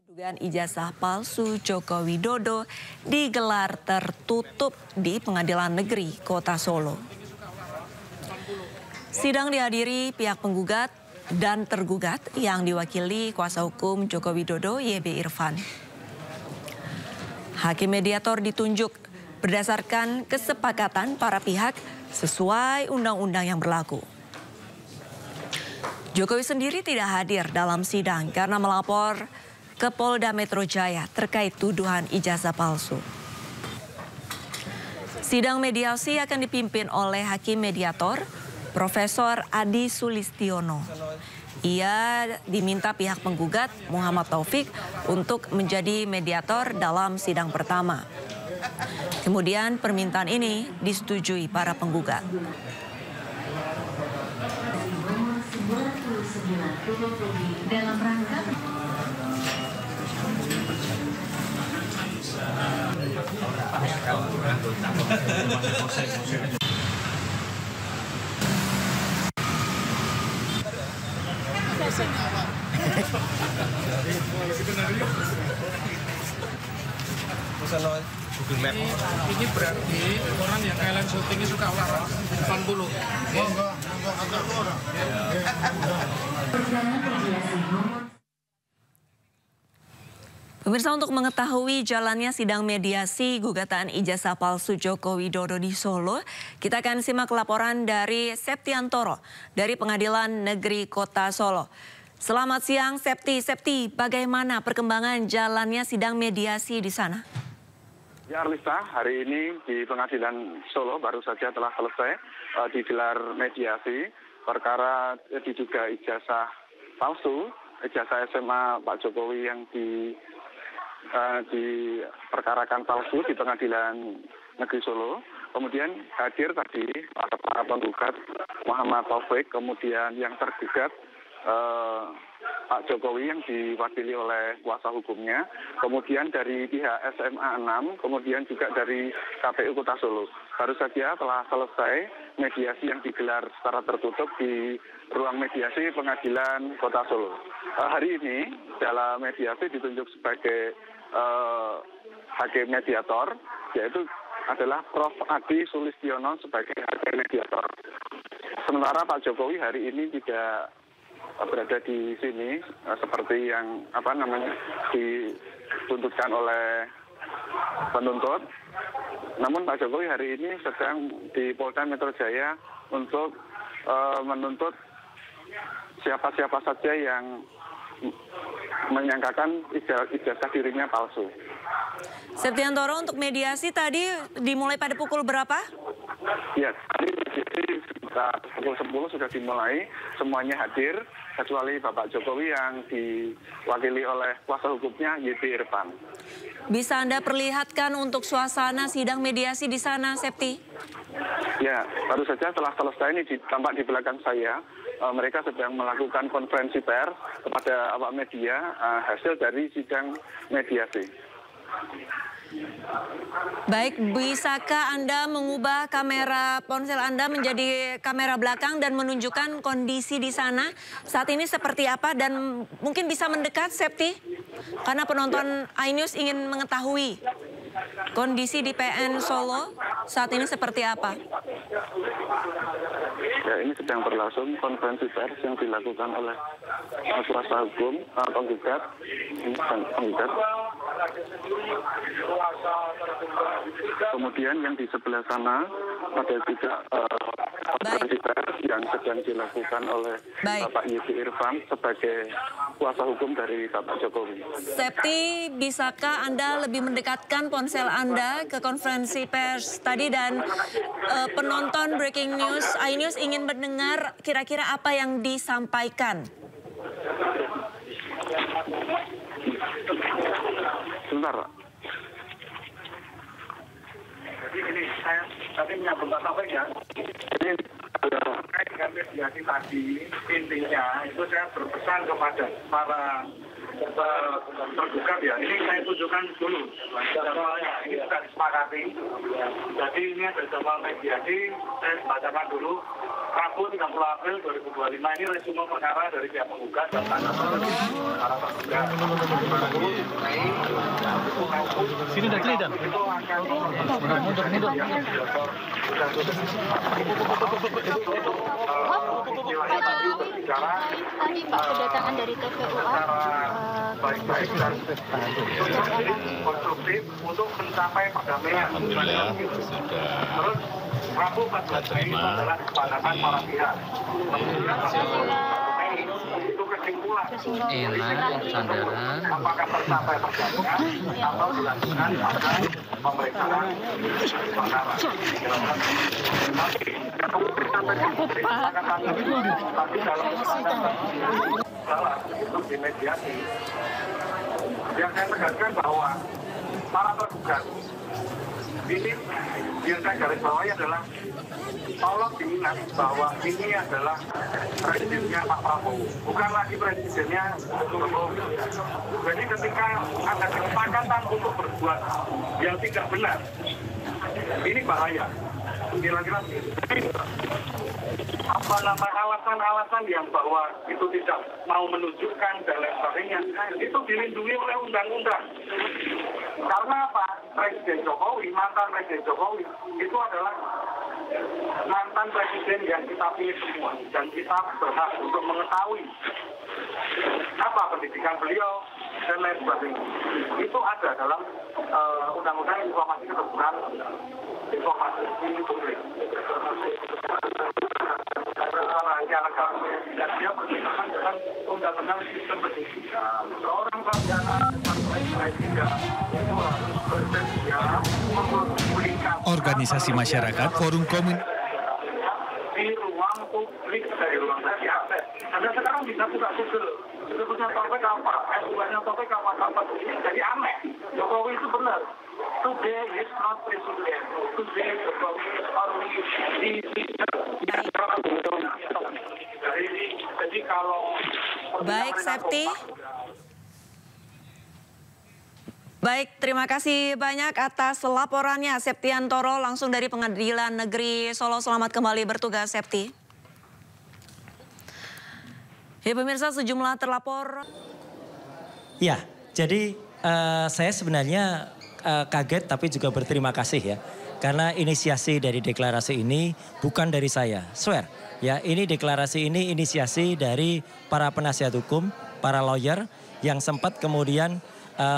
Dugaan ijazah palsu Joko Widodo digelar tertutup di Pengadilan Negeri Kota Solo. Sidang dihadiri pihak penggugat dan tergugat yang diwakili kuasa hukum Joko Widodo YB Irfan. Hakim mediator ditunjuk berdasarkan kesepakatan para pihak sesuai undang-undang yang berlaku. Jokowi sendiri tidak hadir dalam sidang karena melapor ke Polda Metro Jaya terkait tuduhan ijazah palsu. Sidang mediasi akan dipimpin oleh Hakim Mediator Profesor Adi Sulistiono. Ia diminta pihak penggugat Muhammad Taufik untuk menjadi mediator dalam sidang pertama. Kemudian permintaan ini disetujui para penggugat. Dalam rangka ini berarti orang yang kalian syutingnya suka olahraga 80. Pemirsa, untuk mengetahui jalannya sidang mediasi gugatan ijazah palsu Joko Widodo di Solo, kita akan simak laporan dari Septiantoro dari Pengadilan Negeri Kota Solo. Selamat siang Septi. Septi, bagaimana perkembangan jalannya sidang mediasi di sana? Ya Arlista, hari ini di Pengadilan Solo baru saja telah selesai digelar mediasi perkara diduga ijazah palsu, ijazah SMA Pak Jokowi yang diperkarakan palsu di Pengadilan Negeri Solo. Kemudian hadir tadi para penggugat Muhammad Taufik, kemudian yang tergugat Pak Jokowi yang diwakili oleh kuasa hukumnya, kemudian dari pihak SMA 6, kemudian juga dari KPU Kota Solo. Baru saja telah selesai mediasi yang digelar secara tertutup di ruang mediasi Pengadilan Kota Solo. Hari ini dalam mediasi ditunjuk sebagai hakim mediator, yaitu adalah Prof. Adi Sulistiono sebagai hakim mediator. Sementara Pak Jokowi hari ini tidak berada di sini seperti yang dituntutkan oleh penuntut. Namun Pak Jokowi hari ini sedang di Polda Metro Jaya untuk menuntut siapa-siapa saja yang menyangkakan ijazah dirinya palsu. Septiantoro, untuk mediasi tadi dimulai pada pukul berapa? Ya, tadi mediasi sekitar pukul 10 sudah dimulai, semuanya hadir kecuali Bapak Jokowi yang diwakili oleh kuasa hukumnya YB Irfan. Bisa Anda perlihatkan untuk suasana sidang mediasi di sana, Septi? Ya, baru saja setelah selesai ini tampak di belakang saya, mereka sedang melakukan konferensi pers kepada awak media hasil dari sidang mediasi. Baik, bisakah Anda mengubah kamera ponsel Anda menjadi kamera belakang dan menunjukkan kondisi di sana saat ini seperti apa, dan mungkin bisa mendekat, Septi? Karena penonton iNews ingin mengetahui kondisi di PN Solo saat ini seperti apa. Ya, ini sedang berlangsung konferensi pers yang dilakukan oleh kuasa hukum penggugat. Kemudian yang di sebelah sana ada juga konferensi pers yang sedang dilakukan oleh Bapak YB Irfan sebagai kuasa hukum dari Bapak Jokowi. Septi, bisakah Anda lebih mendekatkan ponsel Anda ke konferensi pers tadi, dan penonton Breaking News iNews ingin mendengar kira-kira apa yang disampaikan? Sebentar, Pak. Jadi ini saya tadi menyambut Pak Taufik ya. Ini Terkait dengan mediasi tadi, intinya itu saya berpesan kepada para tergugat ya. Ini saya tunjukkan dulu jadwalnya. Ini sudah disepakati. Jadi ini ada jadwal mediasi, saya bacakan dulu. Rabu 30 April 2025 ini resume perkara dari pihak penggugat dan tanggapan dari para tergugat. Sini dah kelihatan. Itu akan Mundur. Tadi Pak kedatangan dari TPUA baik-baik dan konstruktif untuk mencapai perdamaian. Terus Rabu 14 Mei itu adalah kesepakatan para pihak. Itu kesimpulan. Sandaran. Apakah tercapai perdamaian atau dilanjutkan pada pemeriksaan perkara. Tapi dalam kesepakatan salah itu dimediasi. Yang saya tegaskan bahwa para tergugat ini yang saya garis bawahi adalah tolong diingat bahwa ini adalah presidennya Pak Prabowo, bukan lagi presidennya Jokowi. Jadi ketika ada kesepakatan untuk berbuat yang tidak benar, ini bahaya. Kira-kira alasan-alasan yang bahwa itu tidak mau menunjukkan dan lain sebagainya, itu dilindungi oleh undang-undang. Karena apa? Presiden Jokowi, mantan Presiden Jokowi, itu adalah mantan presiden yang kita pilih semua. Dan kita berhak untuk mengetahui apa pendidikan beliau dan lain sebagainya. Itu ada dalam Undang-Undang Informasi Keterbukaan Informasi Publik. Dan dia bertentangan dengan Undang-Undang Sistem Pendidikan. Seorang sarjana itu harus bersedia mempublikasikan Organisasi masyarakat Forum Komun di ruang publik, dari ruang dari akses. Anda sekarang bisa buka Google. Sebetulnya topik apa? S2-nya topik apa? Jadi aneh. Jokowi itu benar. Today is not president. Today Jokowi is only Jadi kalau Baik, Septi. Baik, terima kasih banyak atas laporannya Septiantoro langsung dari Pengadilan Negeri Solo. Selamat kembali bertugas, Septi. Ya pemirsa, sejumlah terlapor. Ya, jadi saya sebenarnya kaget tapi juga berterima kasih ya. Karena inisiasi dari deklarasi ini bukan dari saya, swear. Ya, ini deklarasi ini inisiasi dari para penasihat hukum, para lawyer yang sempat kemudian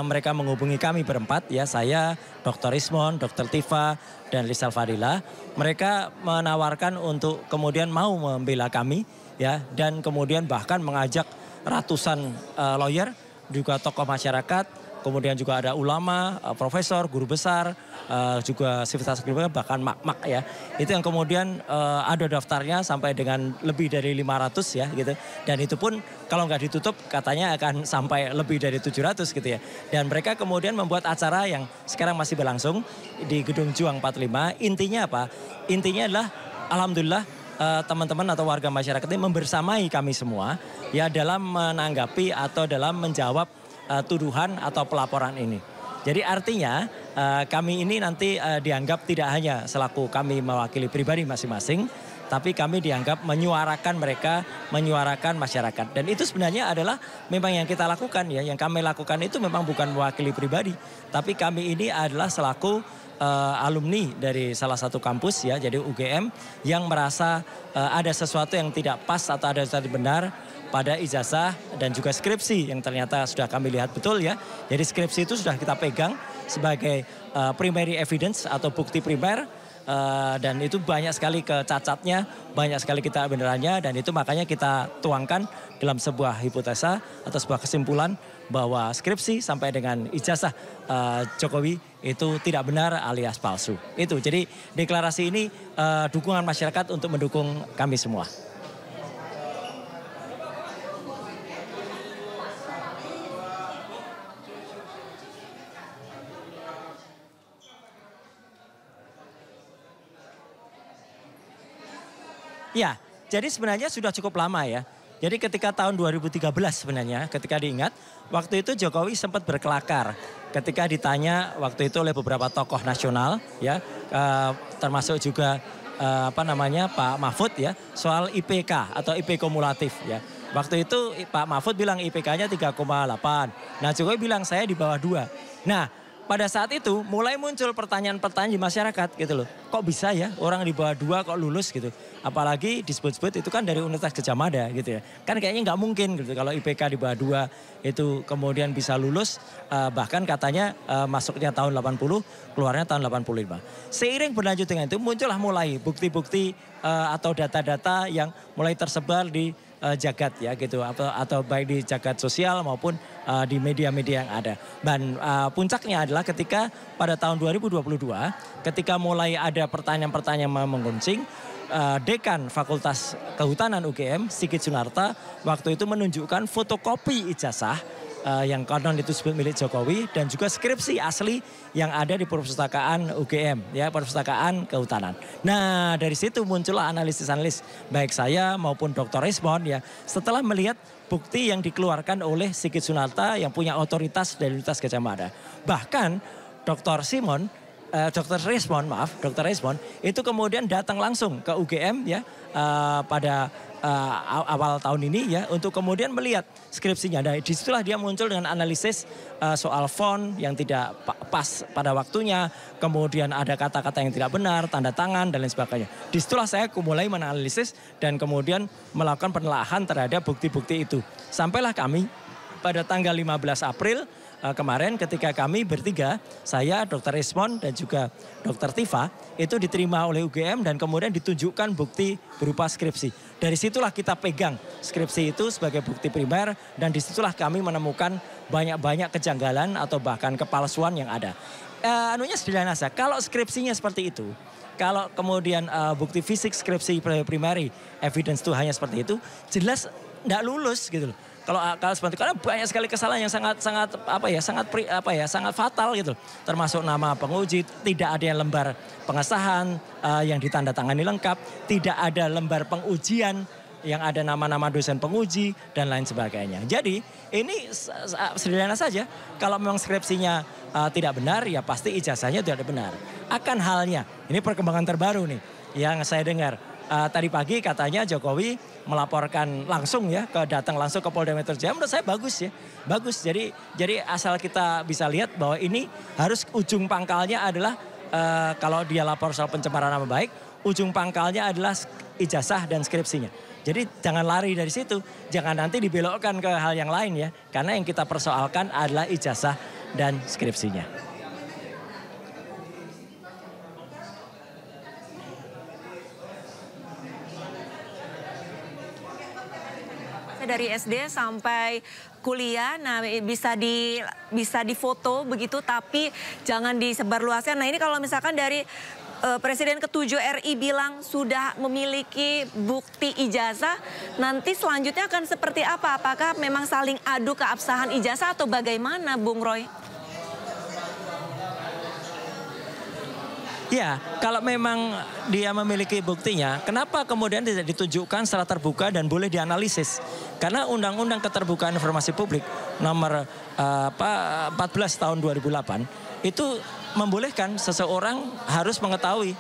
mereka menghubungi kami berempat ya, saya, Dr. Ismon, Dr. Tifa, dan Rizal Fadila. Mereka menawarkan untuk kemudian mau membela kami ya, dan kemudian bahkan mengajak ratusan lawyer, juga tokoh masyarakat, kemudian juga ada ulama, profesor, guru besar, juga sivitas kriminal, bahkan mak-mak ya. Itu yang kemudian ada daftarnya sampai dengan lebih dari 500 ya gitu. Dan itu pun kalau nggak ditutup katanya akan sampai lebih dari 700 gitu ya. Dan mereka kemudian membuat acara yang sekarang masih berlangsung di Gedung Juang 45. Intinya apa? Intinya adalah alhamdulillah teman-teman atau warga masyarakat ini membersamai kami semua ya dalam menanggapi atau dalam menjawab tuduhan atau pelaporan ini. Jadi artinya kami ini nanti dianggap tidak hanya selaku kami mewakili pribadi masing-masing, tapi kami dianggap menyuarakan mereka, menyuarakan masyarakat. Dan itu sebenarnya adalah memang yang kita lakukan ya, yang kami lakukan itu memang bukan mewakili pribadi, tapi kami ini adalah selaku alumni dari salah satu kampus ya, jadi UGM yang merasa ada sesuatu yang tidak pas atau ada sesuatu benar pada ijazah dan juga skripsi yang ternyata sudah kami lihat betul ya. Jadi skripsi itu sudah kita pegang sebagai primary evidence atau bukti primer dan itu banyak sekali kecacatnya, banyak sekali kita benerannya dan itu makanya kita tuangkan dalam sebuah hipotesa atau sebuah kesimpulan bahwa skripsi sampai dengan ijazah Jokowi itu tidak benar alias palsu. Itu jadi deklarasi ini dukungan masyarakat untuk mendukung kami semua. Ya, jadi sebenarnya sudah cukup lama ya. Jadi ketika tahun 2013 sebenarnya, ketika diingat, waktu itu Jokowi sempat berkelakar. Ketika ditanya waktu itu oleh beberapa tokoh nasional, ya, termasuk juga Pak Mahfud ya soal IPK atau IP kumulatif ya. Waktu itu Pak Mahfud bilang IPK-nya 3,8. Nah Jokowi bilang saya di bawah 2. Nah pada saat itu mulai muncul pertanyaan-pertanyaan di masyarakat gitu loh. Kok bisa ya orang di bawah 2 kok lulus gitu. Apalagi disebut-sebut itu kan dari Universitas Gadjah Mada gitu ya. Kan kayaknya nggak mungkin gitu kalau IPK di bawah 2 itu kemudian bisa lulus. Bahkan katanya masuknya tahun 80, keluarnya tahun 85. Seiring berlanjut dengan itu muncullah mulai bukti-bukti atau data-data yang mulai tersebar di jagat ya gitu atau baik di jagat sosial maupun di media-media yang ada. Dan puncaknya adalah ketika pada tahun 2022 ketika mulai ada pertanyaan-pertanyaan menggunjing, Dekan Fakultas Kehutanan UGM Sigit Sunarta waktu itu menunjukkan fotokopi ijazah yang konon itu disebut milik Jokowi dan juga skripsi asli yang ada di perpustakaan UGM ya, perpustakaan kehutanan. Nah dari situ muncullah analisis-analisis baik saya maupun Dr. Rismond ya setelah melihat bukti yang dikeluarkan oleh Sigit Sunarta yang punya otoritas dari Universitas Gadjah Mada. Bahkan Dr. Rismond itu kemudian datang langsung ke UGM ya pada awal tahun ini ya untuk kemudian melihat skripsinya. Nah, disitulah dia muncul dengan analisis soal font yang tidak pas pada waktunya, kemudian ada kata-kata yang tidak benar, tanda tangan dan lain sebagainya. Disitulah saya mulai menganalisis dan kemudian melakukan penelaahan terhadap bukti-bukti itu. Sampailah kami pada tanggal 15 April kemarin ketika kami bertiga, saya, Dr. Rismond dan juga Dr. Tifa itu diterima oleh UGM dan kemudian ditunjukkan bukti berupa skripsi. Dari situlah kita pegang skripsi itu sebagai bukti primer dan disitulah kami menemukan banyak-banyak kejanggalan atau bahkan kepalsuan yang ada. Anunya sederhana saja, kalau skripsinya seperti itu, kalau kemudian bukti fisik skripsi primary evidence itu hanya seperti itu, jelas tidak lulus gitu loh. Kalau seperti karena banyak sekali kesalahan yang sangat fatal gitu. Termasuk nama penguji, tidak ada lembar pengesahan yang ditandatangani lengkap, tidak ada lembar pengujian yang ada nama-nama dosen penguji dan lain sebagainya. Jadi ini sederhana saja. Kalau memang skripsinya tidak benar ya pasti ijazahnya tidak benar. Akan halnya, ini perkembangan terbaru nih yang saya dengar. Tadi pagi katanya Jokowi melaporkan langsung ya, datang langsung ke Polda Metro Jaya. Menurut saya bagus ya, bagus. Jadi asal kita bisa lihat bahwa ini harus ujung pangkalnya adalah kalau dia lapor soal pencemaran nama baik, ujung pangkalnya adalah ijazah dan skripsinya. Jadi jangan lari dari situ, jangan nanti dibelokkan ke hal yang lain ya. Karena yang kita persoalkan adalah ijazah dan skripsinya. Dari SD sampai kuliah, nah bisa difoto begitu, tapi jangan disebarluaskan. Nah ini kalau misalkan dari Presiden ke-7 RI bilang sudah memiliki bukti ijazah, nanti selanjutnya akan seperti apa? Apakah memang saling adu keabsahan ijazah atau bagaimana, Bung Roy? Ya, kalau memang dia memiliki buktinya, kenapa kemudian tidak ditunjukkan secara terbuka dan boleh dianalisis? Karena Undang-Undang Keterbukaan Informasi Publik nomor 14 tahun 2008 itu membolehkan seseorang harus mengetahui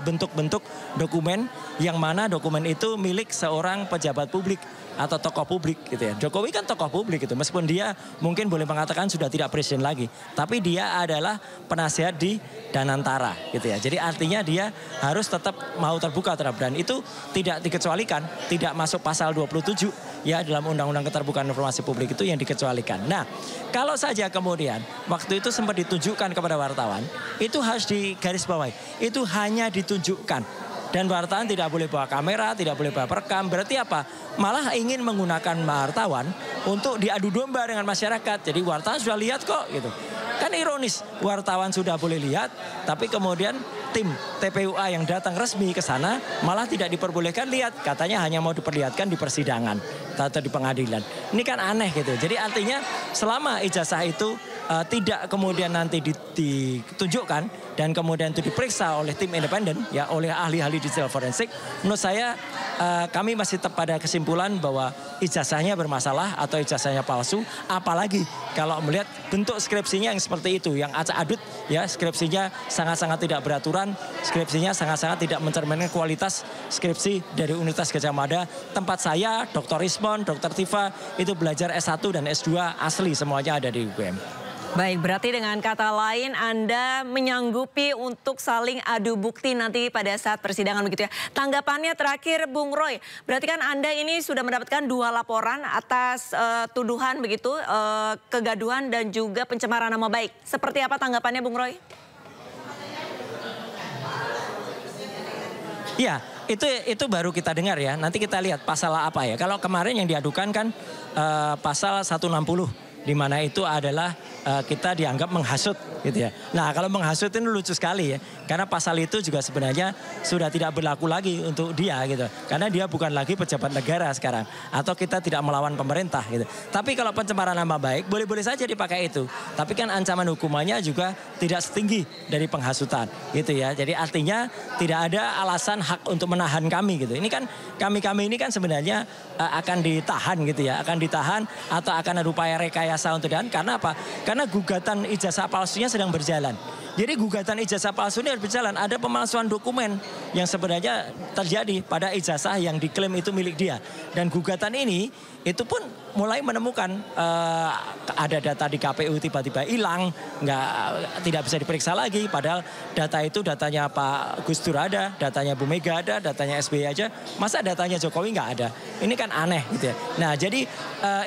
bentuk-bentuk dokumen yang mana dokumen itu milik seorang pejabat publik atau tokoh publik gitu ya. Jokowi kan tokoh publik gitu, meskipun dia mungkin boleh mengatakan sudah tidak presiden lagi, tapi dia adalah penasihat di Danantara gitu ya. Jadi artinya dia harus tetap mau terbuka terhadap, dan itu tidak dikecualikan, tidak masuk pasal 27 ya dalam Undang-Undang Keterbukaan Informasi Publik itu yang dikecualikan. Nah, kalau saja kemudian waktu itu sempat ditunjukkan kepada wartawan, itu harus digarisbawahi, itu hanya ditunjukkan. Dan wartawan tidak boleh bawa kamera, tidak boleh bawa perekam. Berarti apa? Malah ingin menggunakan wartawan untuk diadu domba dengan masyarakat. Jadi wartawan sudah lihat kok gitu. Kan ironis, wartawan sudah boleh lihat, tapi kemudian tim TPUA yang datang resmi ke sana malah tidak diperbolehkan lihat. Katanya hanya mau diperlihatkan di persidangan atau di pengadilan. Ini kan aneh gitu. Jadi artinya selama ijazah itu tidak kemudian nanti ditunjukkan dan kemudian itu diperiksa oleh tim independen ya, oleh ahli-ahli digital forensik, menurut saya kami masih tetap pada kesimpulan bahwa ijazahnya bermasalah atau ijazahnya palsu, apalagi kalau melihat bentuk skripsinya yang seperti itu, yang acak adut ya, skripsinya sangat-sangat tidak beraturan, skripsinya sangat-sangat tidak mencerminkan kualitas skripsi dari Universitas Gadjah Mada. Tempat saya, Dr. Ismon, Dr. Tifa itu belajar S1 dan S2 asli semuanya ada di UGM. Baik, berarti dengan kata lain Anda menyanggupi untuk saling adu bukti nanti pada saat persidangan begitu ya. Tanggapannya terakhir Bung Roy, berarti kan Anda ini sudah mendapatkan 2 laporan atas tuduhan begitu, kegaduhan dan juga pencemaran nama baik. Seperti apa tanggapannya Bung Roy? Ya, itu baru kita dengar ya. Nanti kita lihat pasal apa ya. Kalau kemarin yang diadukan kan pasal 160. Di mana itu adalah kita dianggap menghasut gitu ya. Nah kalau menghasut ini lucu sekali ya. Karena pasal itu juga sebenarnya sudah tidak berlaku lagi untuk dia gitu. Karena dia bukan lagi pejabat negara sekarang. Atau kita tidak melawan pemerintah gitu. Tapi kalau pencemaran nama baik boleh-boleh saja dipakai itu. Tapi kan ancaman hukumannya juga tidak setinggi dari penghasutan gitu ya. Jadi artinya tidak ada alasan hak untuk menahan kami gitu. Ini kan kami ini kan sebenarnya akan ditahan gitu ya. Akan ditahan atau akan ada upaya rekayasa untuk ditahan. Karena apa? Karena gugatan ijazah palsunya sedang berjalan. Jadi gugatan ijazah palsu ini harus berjalan. Ada pemalsuan dokumen yang sebenarnya terjadi pada ijazah yang diklaim itu milik dia. Dan gugatan ini itu pun mulai menemukan ada data di KPU tiba-tiba hilang, tidak bisa diperiksa lagi. Padahal data itu datanya Pak Gus Dur ada, datanya Bu Mega ada, datanya SBY aja. Masa datanya Jokowi nggak ada? Ini kan aneh gitu ya. Nah jadi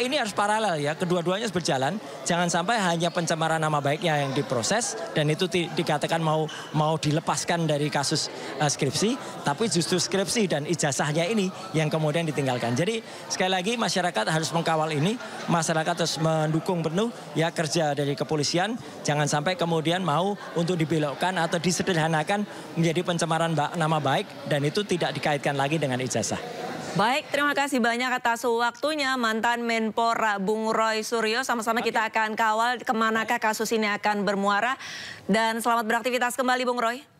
ini harus paralel ya, kedua-duanya harus berjalan. Jangan sampai hanya pencemaran nama baiknya yang diproses dan itu dikatakan mau dilepaskan dari kasus skripsi, tapi justru skripsi dan ijazahnya ini yang kemudian ditinggalkan. Jadi sekali lagi masyarakat harus mengkawal ini, masyarakat harus mendukung penuh ya kerja dari kepolisian, jangan sampai kemudian mau untuk dibelokkan atau disederhanakan menjadi pencemaran nama baik dan itu tidak dikaitkan lagi dengan ijazah. Baik, terima kasih banyak atas waktunya mantan Menpora Bung Roy Suryo. Sama-sama kita akan kawal kemanakah kasus ini akan bermuara. Dan selamat beraktivitas kembali Bung Roy.